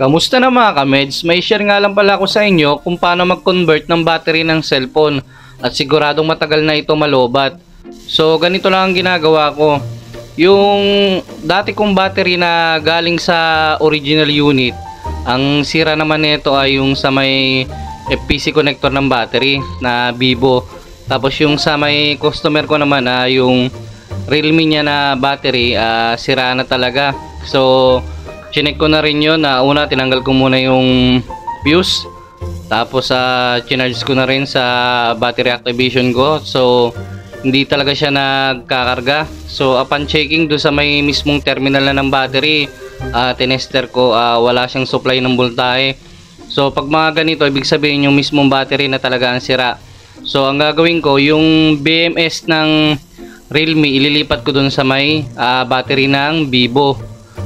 Kamusta na mga kameds? May share nga lang pala ako sa inyo kung paano mag-convert ng battery ng cellphone at siguradong matagal na ito malobat. So ganito lang ang ginagawa ko. Yung dati kong battery na galing sa original unit, ang sira naman nito ay yung sa may FPC connector ng battery na Vivo. Tapos yung sa may customer ko naman yung Realme niya na battery sira na talaga. So chinek ko na rin yun. Una tinanggal ko muna yung fuse, tapos chinarge ko na rin sa battery activation ko. So hindi talaga siya nagkakarga. So upon checking do sa may mismong terminal na ng battery, tinester ko, wala siyang supply ng voltahe. So pag mga ganito, ibig sabihin yung mismong battery na talaga ang sira. So ang gagawin ko, yung BMS ng Realme ililipat ko dun sa may battery ng Vivo.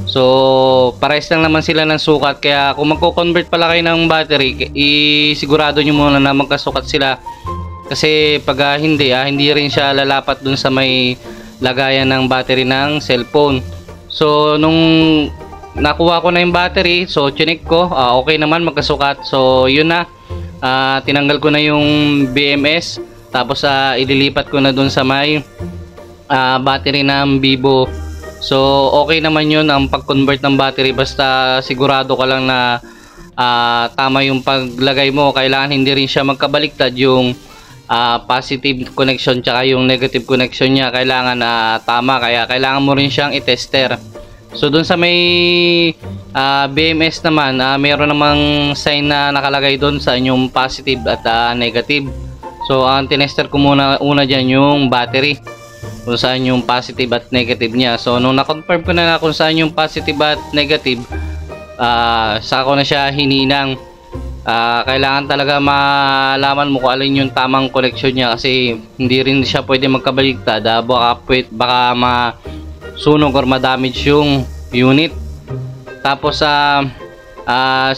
So pares lang naman sila ng sukat, kaya kung magko-convert pala kayo ng battery, isigurado nyo muna na magkasukat sila. Kasi pag hindi rin siya lalapat dun sa may lagayan ng battery ng cellphone. So nung nakuha ko na yung battery, so chinek ko, okay naman, magkasukat. So yun na, tinanggal ko na yung BMS, tapos ililipat ko na dun sa may battery ng Vivo. So okay naman yun ang pag-convert ng battery, basta sigurado ka lang na tama yung paglagay mo. Kailangan hindi rin siya magkabaliktad, yung positive connection tsaka yung negative connection niya kailangan tama, kaya kailangan mo rin siyang i-tester. So dun sa may BMS naman, meron namang sign na nakalagay dun sa inyong positive at negative. So ang tinester ko muna una dyan yung battery, kung saan yung positive at negative niya. So nung na-confirm ko na kung saan yung positive at negative, saka ko na siya hininang. Kailangan talaga malaman mo kung alin yung tamang connection niya, kasi hindi rin siya pwede magkabaliktad. Baka masunog or ma-damage yung unit. Tapos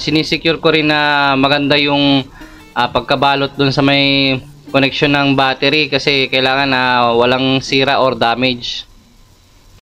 sinisecure ko rin na maganda yung pagkabalot dun sa may connection ng battery, kasi kailangan walang sira or damage.